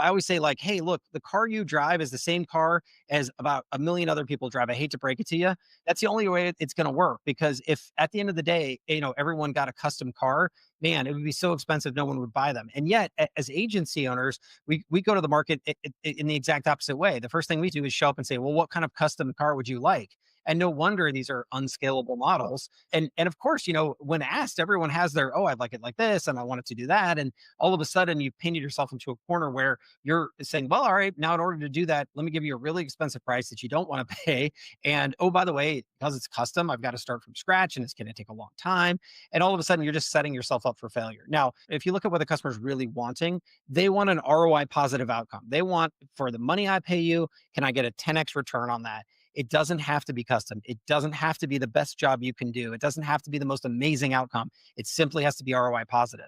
I always say, like, hey, look, the car you drive is the same car as about a million other people drive. I hate to break it to you. That's the only way it's going to work, because if at the end of the day, everyone got a custom car, man, it would be so expensive, no one would buy them. And yet, as agency owners, we go to the market in the exact opposite way. The first thing we do is show up and say, well, what kind of custom car would you like? And no wonder these are unscalable models. And of course, when asked, everyone has their, oh, I'd like it like this, and I want it to do that. And all of a sudden, you've painted yourself into a corner where you're saying, well, all right, now in order to do that, let me give you a really expensive price that you don't want to pay. And oh, by the way, because it's custom, I've got to start from scratch and it's going to take a long time. And all of a sudden, you're just setting yourself up for failure. Now, if you look at what the customer's really wanting, they want an ROI positive outcome. They want, for the money I pay you, can I get a 10x return on that? It doesn't have to be custom. It doesn't have to be the best job you can do. It doesn't have to be the most amazing outcome. It simply has to be ROI positive.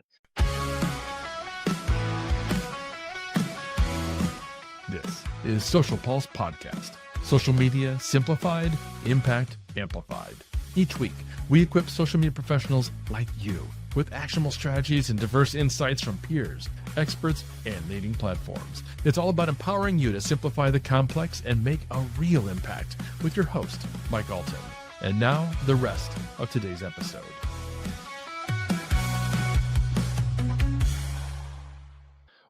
This is Social Pulse Podcast. Social media simplified, impact amplified. Each week, we equip social media professionals like you with actionable strategies and diverse insights from peers, experts, and leading platforms. It's all about empowering you to simplify the complex and make a real impact with your host, Mike Alton. And now, the rest of today's episode.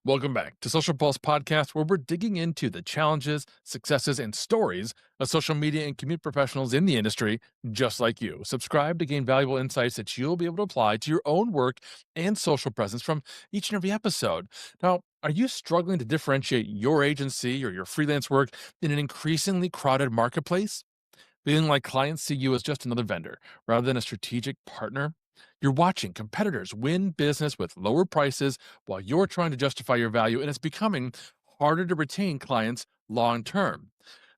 Welcome back to Social Pulse Podcast, where we're digging into the challenges, successes, and stories of social media and community professionals in the industry, just like you. Subscribe to gain valuable insights that you'll be able to apply to your own work and social presence from each and every episode. Now, are you struggling to differentiate your agency or your freelance work in an increasingly crowded marketplace? Feeling like clients see you as just another vendor rather than a strategic partner? You're watching competitors win business with lower prices while you're trying to justify your value, and it's becoming harder to retain clients long term.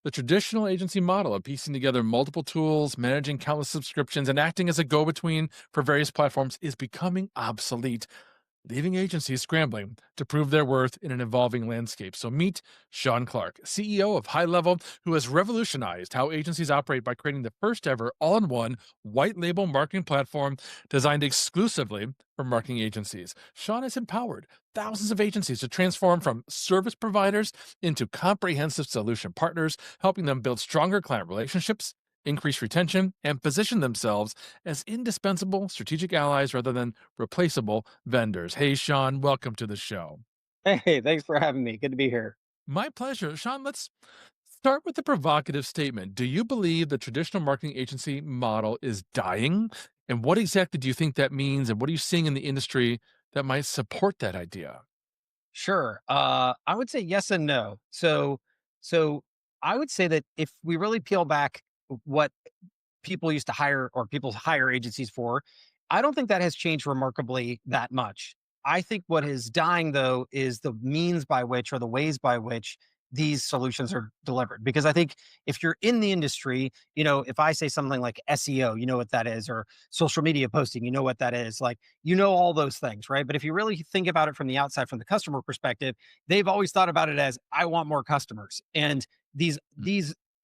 The traditional agency model of piecing together multiple tools, managing countless subscriptions, and acting as a go between for various platforms is becoming obsolete, leaving agencies scrambling to prove their worth in an evolving landscape. So meet Shaun Clark, CEO of HighLevel, who has revolutionized how agencies operate by creating the first ever all-in-one white label marketing platform designed exclusively for marketing agencies. Shaun has empowered thousands of agencies to transform from service providers into comprehensive solution partners, helping them build stronger client relationships, increase retention, and position themselves as indispensable strategic allies rather than replaceable vendors. Hey, Shaun, welcome to the show. Hey, thanks for having me. Good to be here. My pleasure. Shaun, let's start with the provocative statement. Do you believe the traditional marketing agency model is dying? And what exactly do you think that means? And what are you seeing in the industry that might support that idea? Sure. I would say yes and no. So I would say that if we really peel back what people used to hire or people hire agencies for, I don't think that has changed remarkably that much. I think what is dying though is the means by which, or the ways by which, these solutions are delivered. Because I think if you're in the industry, if I say something like SEO, you know what that is, or social media posting, you know what that is, like, all those things, right? But if you really think about it from the outside, from the customer perspective, they've always thought about it as, I want more customers. And these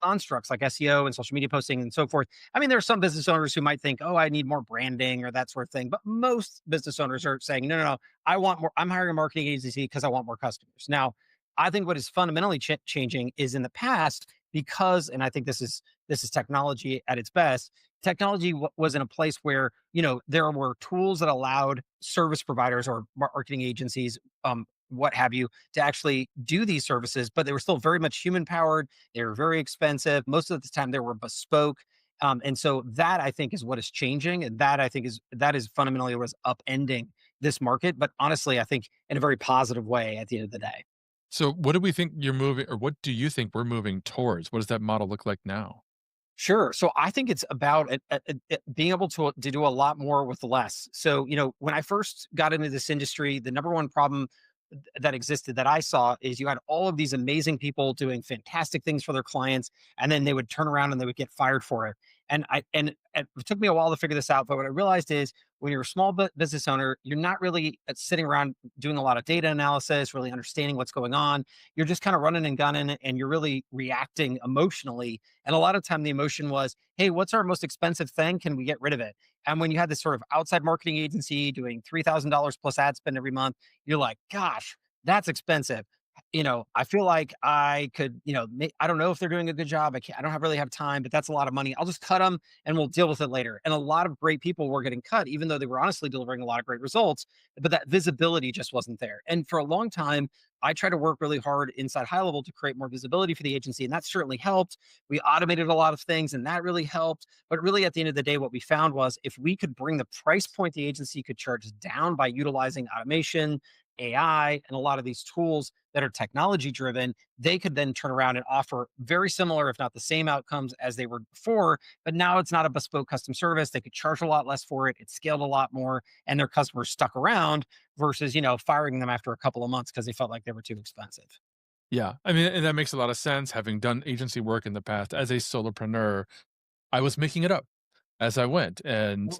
constructs like SEO and social media posting and so forth. I mean, there are some business owners who might think, oh, I need more branding or that sort of thing. But most business owners are saying, no, no, no, I want more. I'm hiring a marketing agency because I want more customers. Now, I think what is fundamentally changing is in the past, because, and I think this is technology at its best. Technology was in a place where there were tools that allowed service providers or marketing agencies, what have you, to actually do these services, but they were still very much human powered. They were very expensive. Most of the time, they were bespoke. And so that, I think, is what is changing, and that, I think, is fundamentally what's upending this market. But honestly, I think in a very positive way at the end of the day. So, what do we think you're moving, or what do you think we're moving towards? What does that model look like now? Sure. So I think it's about being able to do a lot more with less. So, when I first got into this industry, the number one problem that existed that I saw is you had all of these amazing people doing fantastic things for their clients, and then they would turn around and they would get fired for it. And it took me a while to figure this out, but what I realized is when you're a small business owner, you're not really sitting around doing a lot of data analysis, really understanding what's going on. You're just kind of running and gunning, and you're really reacting emotionally. And a lot of time the emotion was, hey, what's our most expensive thing? Can we get rid of it? And when you had this sort of outside marketing agency doing $3,000 plus ad spend every month, you're like, gosh, that's expensive. I feel like I could, I don't know if they're doing a good job. I don't really have time, but that's a lot of money. I'll just cut them and we'll deal with it later. And a lot of great people were getting cut, even though they were honestly delivering a lot of great results, but that visibility just wasn't there. And for a long time, I tried to work really hard inside high level to create more visibility for the agency. And that certainly helped. We automated a lot of things and that really helped. But really, at the end of the day, what we found was if we could bring the price point the agency could charge down by utilizing automation, AI, and a lot of these tools that are technology driven, they could then turn around and offer very similar, if not the same outcomes as they were before. But now it's not a bespoke custom service. They could charge a lot less for it. It scaled a lot more, and their customers stuck around versus, firing them after a couple of months because they felt like they were too expensive. Yeah. I mean, and that makes a lot of sense. Having done agency work in the past as a solopreneur, I was making it up as I went and,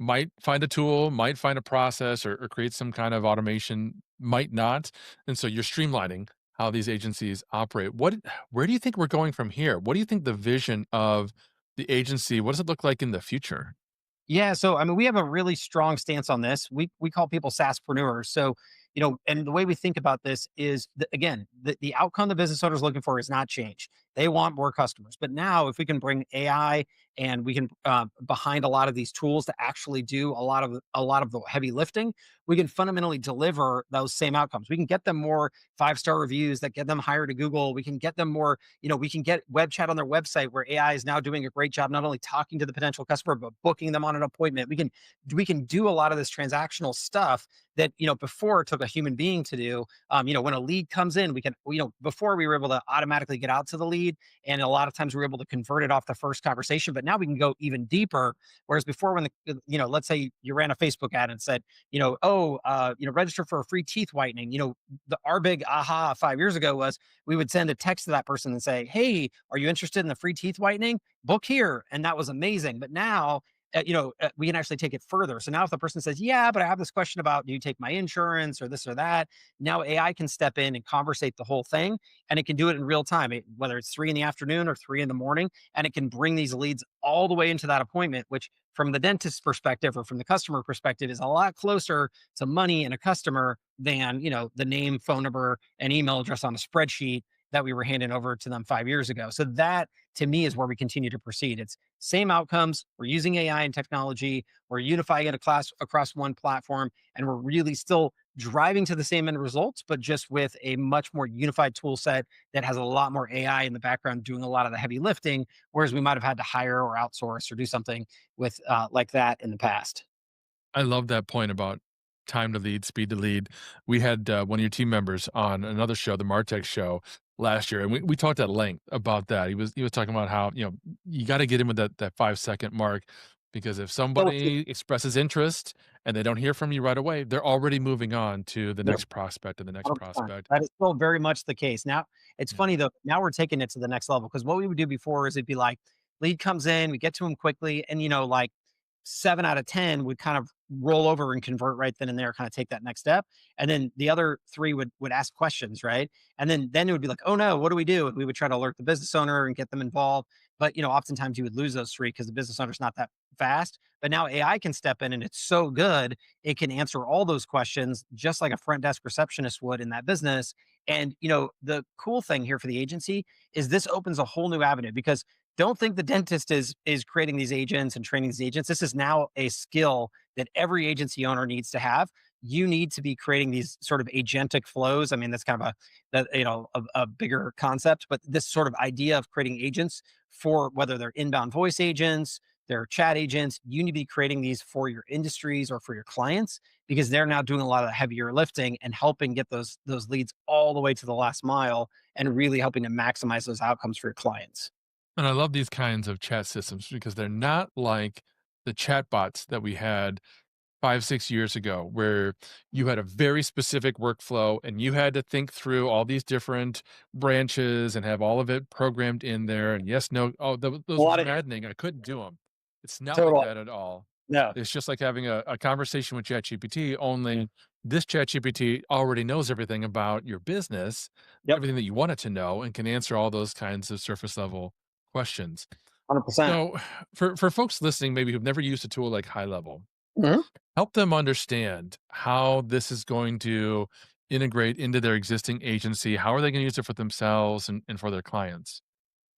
might find a tool, might find a process or create some kind of automation, might not. And so you're streamlining how these agencies operate. Where do you think we're going from here? What do you think the vision of the agency, what does it look like in the future? Yeah, so I mean, we have a really strong stance on this. We call people SaaSpreneurs. So, and the way we think about this is again, the outcome the business owner is looking for is not change. They want more customers. But now, if we can bring AI and we can behind a lot of these tools to actually do a lot of the heavy lifting, we can fundamentally deliver those same outcomes. We can get them more 5-star reviews that get them higher to Google. We can get them more, we can get web chat on their website where AI is now doing a great job not only talking to the potential customer but booking them on an appointment. We can do a lot of this transactional stuff that before it took a human being to do. When a lead comes in, we can before we were able to automatically get out to the lead, and a lot of times we were able to convert it off the first conversation. But now we can go even deeper. Whereas before, when let's say you ran a Facebook ad and said, oh, register for a free teeth whitening. Our big aha 5 years ago was we would send a text to that person and say, hey, are you interested in the free teeth whitening? Book here. And that was amazing. But now, we can actually take it further. So now if the person says, yeah, but I have this question about, do you take my insurance or this or that? Now AI can step in and conversate the whole thing, and it can do it in real time, whether it's 3 in the afternoon or 3 in the morning. And it can bring these leads all the way into that appointment, which from the dentist's perspective or from the customer perspective is a lot closer to money and a customer than, the name, phone number, and email address on a spreadsheet that we were handing over to them 5 years ago. So that to me is where we continue to proceed. It's same outcomes. We're using AI and technology. We're unifying it across one platform, and we're really still driving to the same end results, but just with a much more unified tool set that has a lot more AI in the background doing a lot of the heavy lifting, whereas we might have had to hire or outsource or do something with like that in the past. I love that point about time to lead, speed to lead. We had one of your team members on another show, the Martech show, last year, and we talked at length about that. He was talking about how you got to get in with that 5 second mark because if Still a somebody expresses interest and they don't hear from you right away, they're already moving on to the team. next prospect and the next 100%. prospect. That is still very much the case. Now, it's Yeah. funny though, now we're taking it to the next level because what we would do before is it'd be like, lead comes in, we get to him quickly, and like 7 out of 10 would kind of roll over and convert right then and there, kind of take that next step. And then the other 3 would ask questions, right? And then it would be like, "Oh no, what do we do?" And we would try to alert the business owner and get them involved. But, oftentimes you would lose those 3 because the business owner's not that fast. But now AI can step in and it's so good, it can answer all those questions just like a front desk receptionist would in that business. And, the cool thing here for the agency is this opens a whole new avenue because don't think the dentist is creating these agents and training these agents. This is now a skill that every agency owner needs to have. You need to be creating these sort of agentic flows. I mean, that's kind of a bigger concept, but this sort of idea of creating agents for whether they're inbound voice agents, they're chat agents, you need to be creating these for your industries or for your clients because they're now doing a lot of the heavier lifting and helping get those leads all the way to the last mile and really helping to maximize those outcomes for your clients. And I love these kinds of chat systems because they're not like the chatbots that we had 5, 6 years ago, where you had a very specific workflow and you had to think through all these different branches and have all of it programmed in there. And yes, no, oh, A those were lot of maddening. I couldn't do them. It's not like total that at all. no, It's just like having a conversation with ChatGPT, only this ChatGPT already knows everything about your business, yep, everything that you want it to know, and can answer all those kinds of surface level questions. 100%. So, for folks listening, maybe who've never used a tool like HighLevel, Mhm. help them understand how this is going to integrate into their existing agency? How are they going to use it for themselves and for their clients?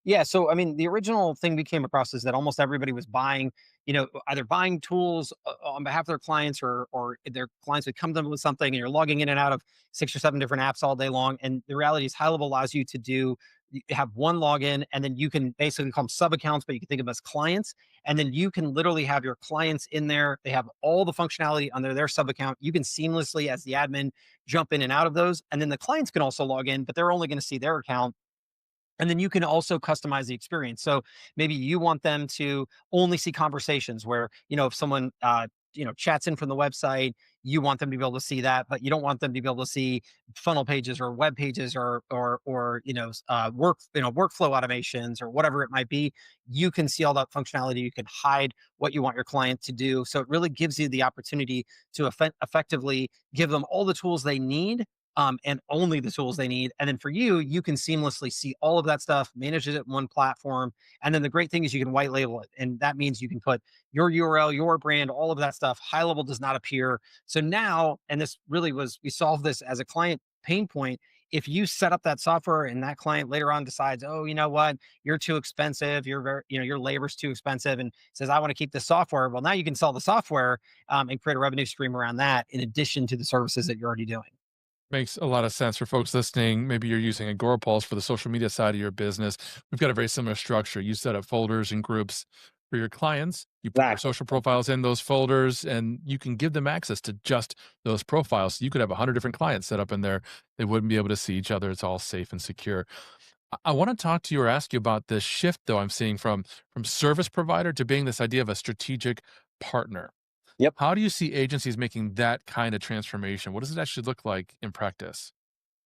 Yeah, so I mean, the original thing we came across is that almost everybody was buying, either buying tools on behalf of their clients, or their clients would come to them with something, and you're logging in and out of 6 or 7 different apps all day long. And the reality is, high level allows you to you have one login, and then you can basically call them sub accounts, but you can think of them as clients. And then you can literally have your clients in there. They have all the functionality under their sub account. You can seamlessly, as the admin, jump in and out of those. And then the clients can also log in, but they're only going to see their account, and then you can also customize the experience. So maybe you want them to only see conversations where, if someone, chats in from the website, you want them to be able to see that, but you don't want them to be able to see funnel pages or web pages workflow automations or whatever it might be. You can see all that functionality. You can hide what you want your client to do. So it really gives you the opportunity to effectively give them all the tools they need, and only the tools they need. And then for you, you can seamlessly see all of that stuff, manage it in one platform. And then the great thing is you can white label it. And that means you can put your URL, your brand, all of that stuff. High level does not appear. So now, and this really was, we solved this as a client pain point. If you set up that software and that client later on decides, oh, you know what, you're too expensive, your labor's too expensive, and says, I want to keep the software. Well, now you can sell the software, and create a revenue stream around that in addition to the services that you're already doing. Makes a lot of sense for folks listening. Maybe you're using Agorapulse for the social media side of your business. We've got a very similar structure. You set up folders and groups for your clients. You put their Exactly. social profiles in those folders, and you can give them access to just those profiles. You could have 100 different clients set up in there. They wouldn't be able to see each other. It's all safe and secure. I want to talk to you or ask you about this shift, though, I'm seeing from service provider to being this idea of a strategic partner. Yep. How do you see agencies making that kind of transformation? What does it actually look like in practice?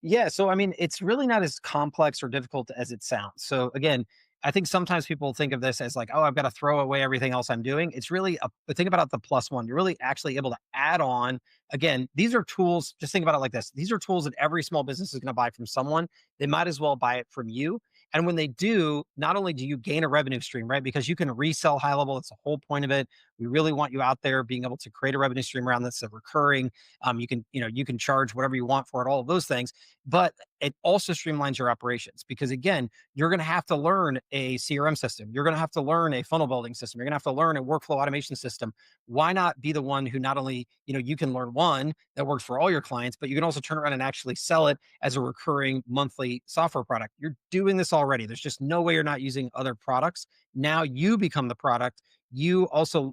Yeah, so I mean, it's really not as complex or difficult as it sounds. So again, I think sometimes people think of this as like, oh, I've got to throw away everything else I'm doing. It's really think about it, the plus one. You're really actually able to add on. Again, these are tools. Just think about it like this: these are tools that every small business is going to buy from someone. They might as well buy it from you. And when they do, not only do you gain a revenue stream, right? Because you can resell high level. It's the whole point of it. We really want you out there being able to create a revenue stream around this, a recurring. You can charge whatever you want for it, all of those things, but it also streamlines your operations because again, you're going to have to learn a CRM system. You're going to have to learn a funnel building system. You're going to have to learn a workflow automation system. Why not be the one who not only, you can learn one that works for all your clients, but you can also turn around and actually sell it as a recurring monthly software product. You're doing this already. There's just no way you're not using other products. Now you become the product. You also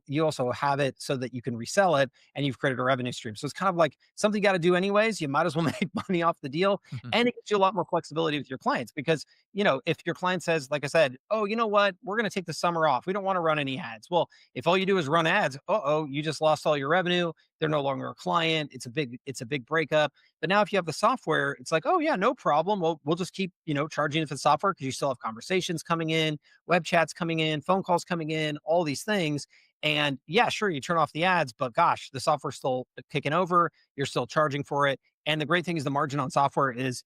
have it so that you can resell it, and you've created a revenue stream. So it's kind of like something you got to do anyways. You might as well make money off the deal, and it gives you a lot more flexibility with your clients because, if your client says, like I said, oh, you know what, we're going to take the summer off. We don't want to run any ads. Well, if all you do is run ads, you just lost all your revenue. They're no longer a client. It's a big breakup. But now if you have the software, it's like, oh yeah, no problem. We'll just keep, charging you for the software because you still have conversations coming in, web chats coming in, phone calls coming in, all these things. And yeah, sure, you turn off the ads, but gosh, the software's still kicking over. You're still charging for it. And the great thing is the margin on software is,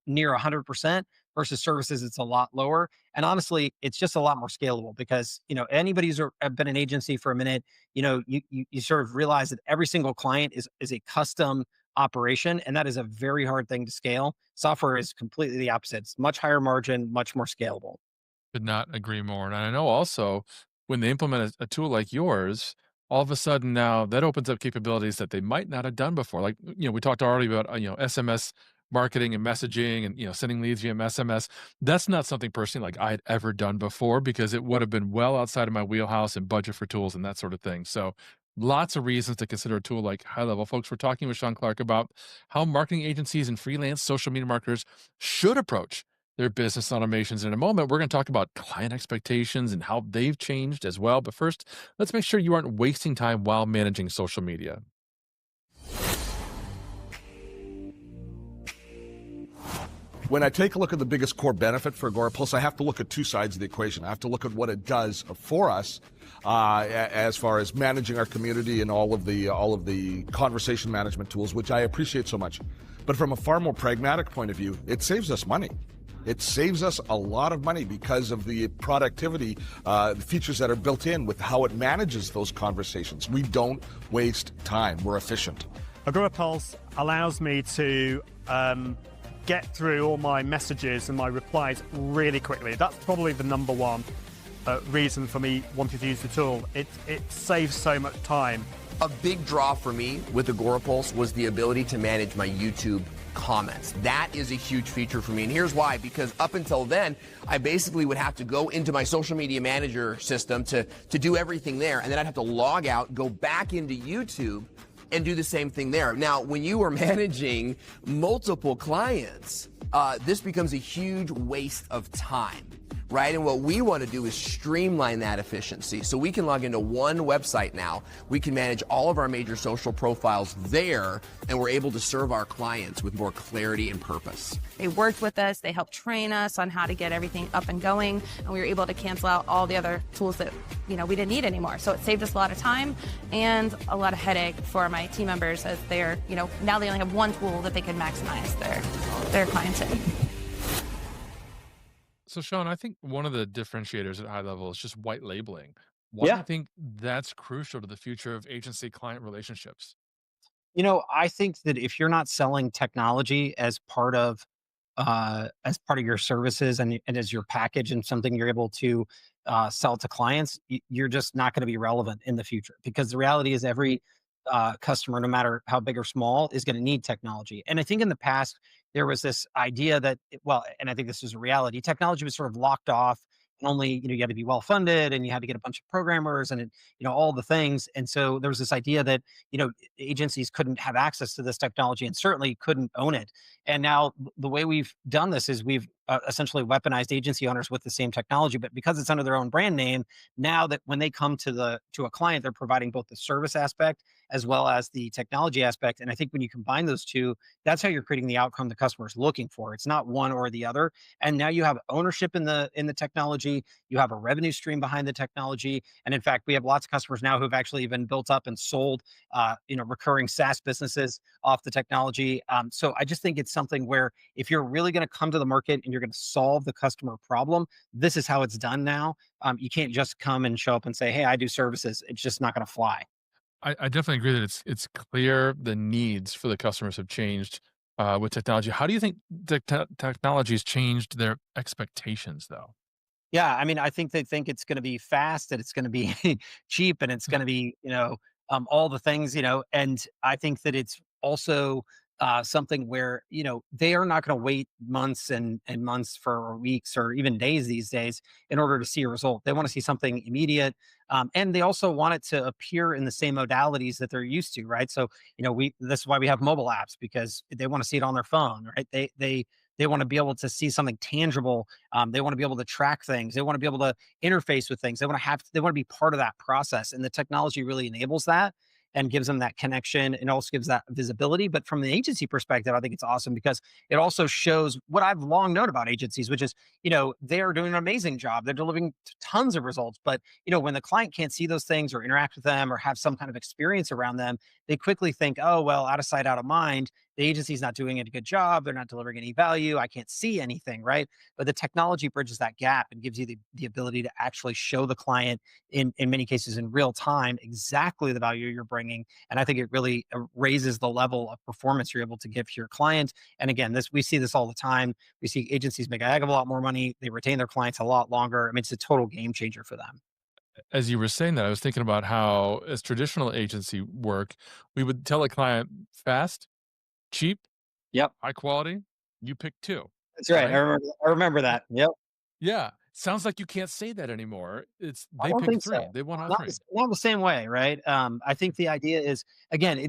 near 100% versus services, it's a lot lower. And honestly, it's just a lot more scalable because, anybody who's been an agency for a minute, you sort of realize that every single client is a custom operation. And that is a very hard thing to scale. Software is completely the opposite. It's much higher margin, much more scalable. Could not agree more. And I know also when they implement a tool like yours, all of a sudden now that opens up capabilities that they might not have done before. Like, we talked already about, SMS marketing and messaging and, sending leads via SMS. That's not something personally like I had ever done before because it would have been well outside of my wheelhouse and budget for tools and that sort of thing. So lots of reasons to consider a tool like High Level. Folks, we're talking with Shaun Clark about how marketing agencies and freelance social media marketers should approach their business automations. In a moment, we're going to talk about client expectations and how they've changed as well. But first, let's make sure you aren't wasting time while managing social media. When I take a look at the biggest core benefit for Agorapulse, I have to look at two sides of the equation. I have to look at what it does for us as far as managing our community and all of the conversation management tools, which I appreciate so much. But from a far more pragmatic point of view, it saves us money. It saves us a lot of money because of the productivity features that are built in with how it manages those conversations. We don't waste time. We're efficient. Agorapulse allows me to get through all my messages and my replies really quickly. That's probably the number one reason for me wanting to use the tool. It saves so much time. A big draw for me with Agorapulse was the ability to manage my YouTube comments. That is a huge feature for me, and here's why. Because up until then, I basically would have to go into my social media manager system to do everything there, and then I'd have to log out, go back into YouTube, and do the same thing there. Now, when you are managing multiple clients, this becomes a huge waste of time, right? And what we want to do is streamline that efficiency. So we can log into one website now. We can manage all of our major social profiles there, and we're able to serve our clients with more clarity and purpose. They worked with us, they helped train us on how to get everything up and going, and we were able to cancel out all the other tools that we didn't need anymore. So it saved us a lot of time and a lot of headache for my team members, as they're, now they only have one tool that they can maximize their clients in. So, Shaun, I think one of the differentiators at HighLevel is just white labeling. Why do you think that's crucial to the future of agency client relationships? I think that if you're not selling technology as part of your services and as your package and something you're able to sell to clients, you're just not going to be relevant in the future, because the reality is every customer, no matter how big or small, is going to need technology. And I think in the past, there was this idea that, and I think this is a reality, technology was sort of locked off. And only, you had to be well funded, and you had to get a bunch of programmers and, all the things. And so there was this idea that, agencies couldn't have access to this technology and certainly couldn't own it. And now the way we've done this is we've essentially weaponized agency owners with the same technology, but because it's under their own brand name, now that when they come to a client, they're providing both the service aspect as well as the technology aspect. And I think when you combine those two, that's how you're creating the outcome the customer is looking for. It's not one or the other. And now you have ownership in the technology. You have a revenue stream behind the technology. And in fact, we have lots of customers now who've actually even built up and sold, recurring SaaS businesses off the technology. So I just think it's something where if you're really going to come to the market and you're going to solve the customer problem, this is how it's done now. You can't just come and show up and say, "Hey, I do services." It's just not going to fly. I definitely agree that it's clear the needs for the customers have changed with technology. How do you think technology has changed their expectations, though? Yeah, I mean, I think they think it's going to be fast, and it's going to be cheap, and it's going to be, all the things, and I think that it's also something where, they are not going to wait months and months for weeks or even days these days in order to see a result. They want to see something immediate. And they also want it to appear in the same modalities that they're used to, right? So, this is why we have mobile apps, because they want to see it on their phone, right? They want to be able to see something tangible. They want to be able to track things. They want to be able to interface with things. They want to be part of that process. And the technology really enables that and gives them that connection, and also gives that visibility. But from the agency perspective, I think it's awesome because it also shows what I've long known about agencies, which is, they are doing an amazing job. They're delivering tons of results. But, when the client can't see those things or interact with them or have some kind of experience around them, they quickly think, oh, well, out of sight, out of mind. The agency's not doing a good job. They're not delivering any value. I can't see anything, right? But the technology bridges that gap and gives you the ability to actually show the client in many cases in real time exactly the value you're bringing. And I think it really raises the level of performance you're able to give to your client. And again, we see this all the time. We see agencies make a heck of a lot more money. They retain their clients a lot longer. I mean, it's a total game changer for them. As you were saying that, I was thinking about how, as traditional agency work, we would tell a client fast, cheap, Yep. high quality, you pick two, That's right. right? I remember that. Yep. Yeah. Sounds like you can't say that anymore. I They don't pick think three. so. They want all Not three. not the same way, right? I think the idea is, again,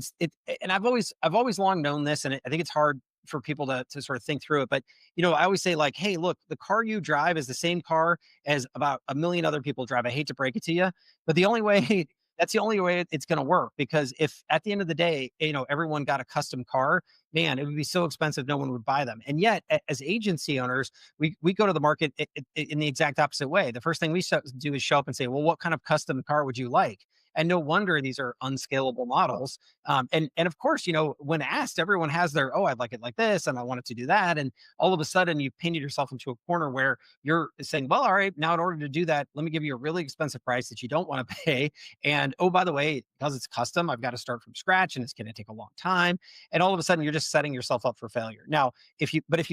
and I've always long known this, and I think it's hard for people to sort of think through it. But I always say, like, hey, look, the car you drive is the same car as about a million other people drive. I hate to break it to you, but the only way that's the only way it's going to work. Because if at the end of the day, everyone got a custom car, man, it would be so expensive, no one would buy them. And yet, as agency owners, we go to the market in the exact opposite way. The first thing we do is show up and say, well, what kind of custom car would you like? And no wonder these are unscalable models. And of course, when asked, everyone has their, oh, I'd like it like this, and I want it to do that. And all of a sudden, you've painted yourself into a corner where you're saying, well, all right, now in order to do that, let me give you a really expensive price that you don't want to pay. And oh, by the way, because it's custom, I've got to start from scratch and it's going to take a long time. And all of a sudden, you're just setting yourself up for failure. Now, if you look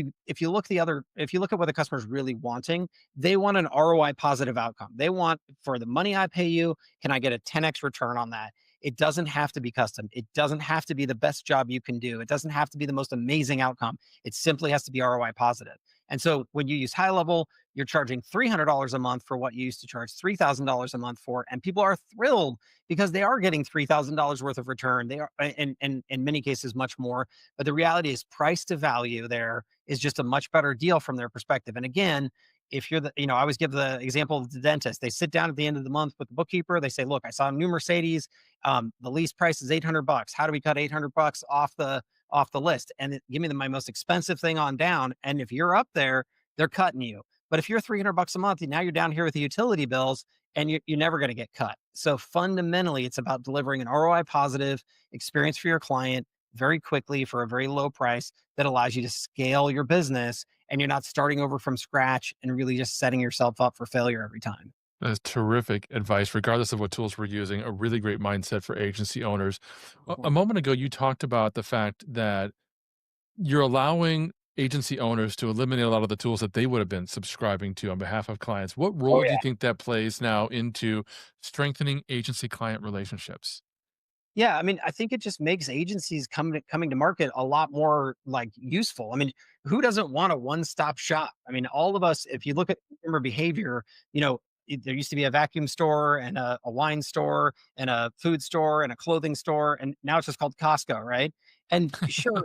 at what the customer is really wanting, they want an ROI positive outcome. They want, for the money I pay you, can I get a 10x return on that? It doesn't have to be custom. It doesn't have to be the best job you can do. It doesn't have to be the most amazing outcome. It simply has to be ROI positive. And so when you use HighLevel, you're charging $300 a month for what you used to charge $3,000 a month for. And people are thrilled because they are getting $3,000 worth of return. They are, and in many cases, much more. But the reality is, price to value there is just a much better deal from their perspective. And again, if you're I always give the example of the dentist. They sit down at the end of the month with the bookkeeper. They say, look, I saw a new Mercedes. The lease price is $800. How do we cut $800 off the list? And give me my most expensive thing on down. And if you're up there, they're cutting you. But if you're $300 a month, now you're down here with the utility bills, and you're never going to get cut. So fundamentally, it's about delivering an ROI positive experience for your client very quickly for a very low price that allows you to scale your business, and you're not starting over from scratch and really just setting yourself up for failure every time. That's terrific advice, regardless of what tools we're using. A really great mindset for agency owners. A moment ago, you talked about the fact that you're allowing agency owners to eliminate a lot of the tools that they would have been subscribing to on behalf of clients. What Oh role do yeah. you think that plays now into strengthening agency client relationships? Yeah, I mean, I think it just makes agencies coming to market a lot more like useful. I mean, who doesn't want a one-stop shop? I mean, all of us, if you look at consumer behavior, there used to be a vacuum store and a wine store and a food store and a clothing store, and now it's just called Costco, right? And sure,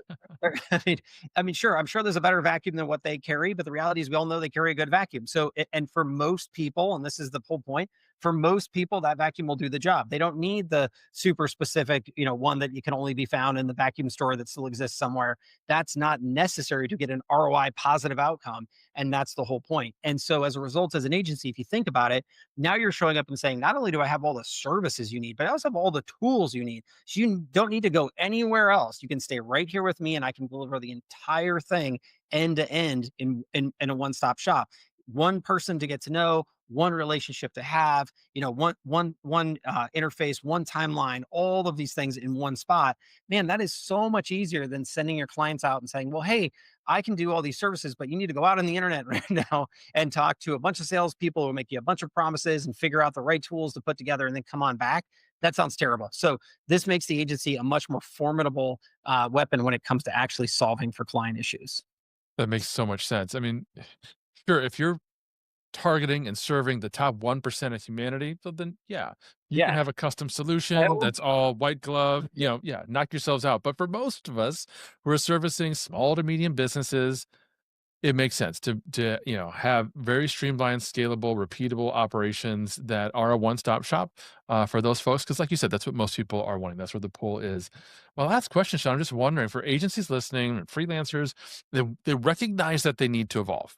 sure, I'm sure there's a better vacuum than what they carry, but the reality is we all know they carry a good vacuum. So, and for most people, and this is the whole point, for most people, that vacuum will do the job. They don't need the super specific, one that you can only be found in the vacuum store that still exists somewhere. That's not necessary to get an ROI positive outcome. And that's the whole point. And so as a result, as an agency, if you think about it, now you're showing up and saying, not only do I have all the services you need, but I also have all the tools you need. So you don't need to go anywhere else. You can stay right here with me, and I can deliver the entire thing end to end in a one-stop shop. One person to get to know, one relationship to have, one interface, one timeline, all of these things in one spot. Man, that is so much easier than sending your clients out and saying, well, hey, I can do all these services, but you need to go out on the internet right now and talk to a bunch of salespeople who make you a bunch of promises and figure out the right tools to put together and then come on back. That sounds terrible. So this makes the agency a much more formidable weapon when it comes to actually solving for client issues. That makes so much sense. I mean, sure, if you're targeting and serving the top 1% of humanity, so then yeah, you can Yeah. have a custom solution that's all white glove, yeah, knock yourselves out. But for most of us who are servicing small to medium businesses, it makes sense to have very streamlined, scalable, repeatable operations that are a one-stop shop for those folks. Because, like you said, that's what most people are wanting. That's where the pull is. My last question, Sean, I'm just wondering, for agencies listening, freelancers, they recognize that they need to evolve.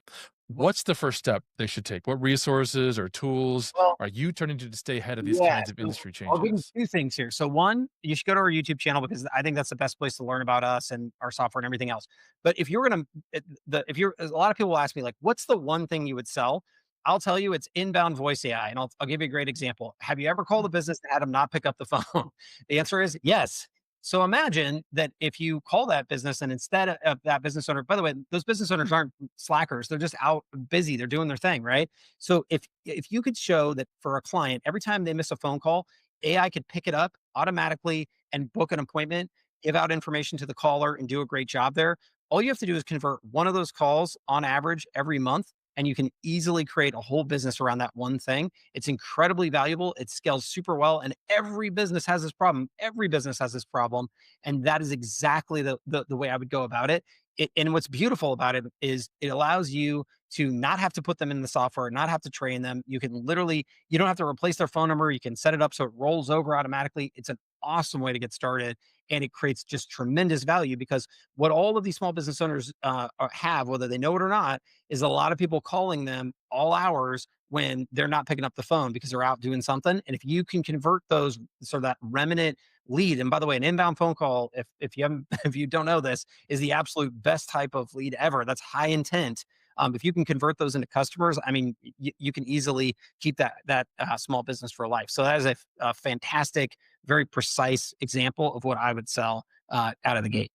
What's the first step they should take? What resources or tools Well, are you turning to stay ahead of these yeah. kinds of So industry I'll give you changes? two things here. So one, you should go to our YouTube channel because I think that's the best place to learn about us and our software and everything else. But if you're gonna, if you're, a lot of people will ask me like, what's the one thing you would sell? I'll tell you, it's inbound voice AI, and I'll give you a great example. Have you ever called a business and had them not pick up the phone? The answer is yes. So imagine that if you call that business and instead of that business owner, by the way, those business owners aren't slackers. They're just out busy. They're doing their thing, right? So if you could show that for a client, every time they miss a phone call, AI could pick it up automatically and book an appointment, give out information to the caller and do a great job there. All you have to do is convert one of those calls on average every month, and you can easily create a whole business around that one thing. It's incredibly valuable. It scales super well. And every business has this problem. Every business has this problem. And that is exactly the way I would go about it. And what's beautiful about it is it allows you to not have to put them in the software, not have to train them. You can literally, you don't have to replace their phone number. You can set it up so it rolls over automatically. It's an awesome way to get started. And it creates just tremendous value because what all of these small business owners have, whether they know it or not, is a lot of people calling them all hours when they're not picking up the phone because they're out doing something. And if you can convert those, sort of that remnant lead, and by the way, an inbound phone call, if you haven't, if you don't know this, is the absolute best type of lead ever. That's high intent. If you can convert those into customers, I mean, you can easily keep that small business for life. So that is a fantastic, very precise example of what I would sell out of the gate.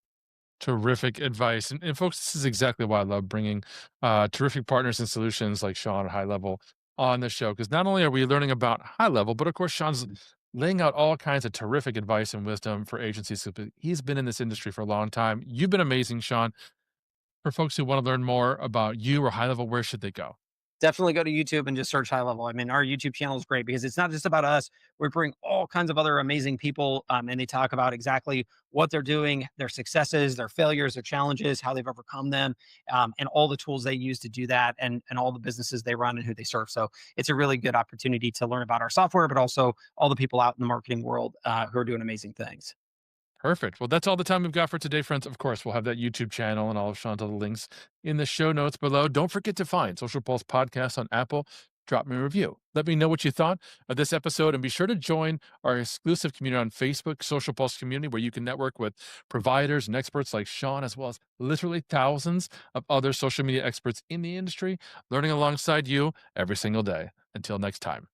Terrific advice. And folks, this is exactly why I love bringing terrific partners and solutions like Shaun at HighLevel on the show. Because not only are we learning about HighLevel, but of course, Shaun's laying out all kinds of terrific advice and wisdom for agencies. He's been in this industry for a long time. You've been amazing, Shaun. For folks who want to learn more about you or HighLevel, where should they go? Definitely go to YouTube and just search HighLevel. I mean, our YouTube channel is great because it's not just about us. We bring all kinds of other amazing people, and they talk about exactly what they're doing, their successes, their failures, their challenges, how they've overcome them, and all the tools they use to do that, and all the businesses they run and who they serve. So it's a really good opportunity to learn about our software, but also all the people out in the marketing world who are doing amazing things. Perfect. Well, that's all the time we've got for today, friends. Of course, we'll have that YouTube channel and all of Shaun's other links in the show notes below. Don't forget to find Social Pulse Podcast on Apple. Drop me a review. Let me know what you thought of this episode, and be sure to join our exclusive community on Facebook, Social Pulse Community, where you can network with providers and experts like Shaun, as well as literally thousands of other social media experts in the industry, learning alongside you every single day. Until next time.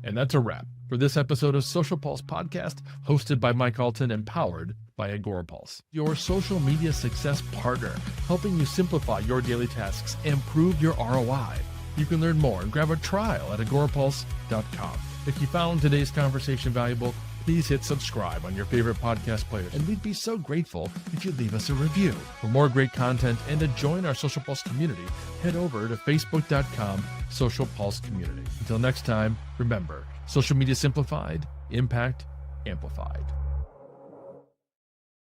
And that's a wrap for this episode of Social Pulse Podcast, hosted by Mike Alton and powered by Agorapulse, your social media success partner, helping you simplify your daily tasks and prove your ROI. You can learn more and grab a trial at agorapulse.com. If you found today's conversation valuable, please hit subscribe on your favorite podcast player, and we'd be so grateful if you'd leave us a review. For more great content and to join our Social Pulse community, head over to facebook.com/Social Pulse Community. Until next time, remember, social media simplified, impact amplified.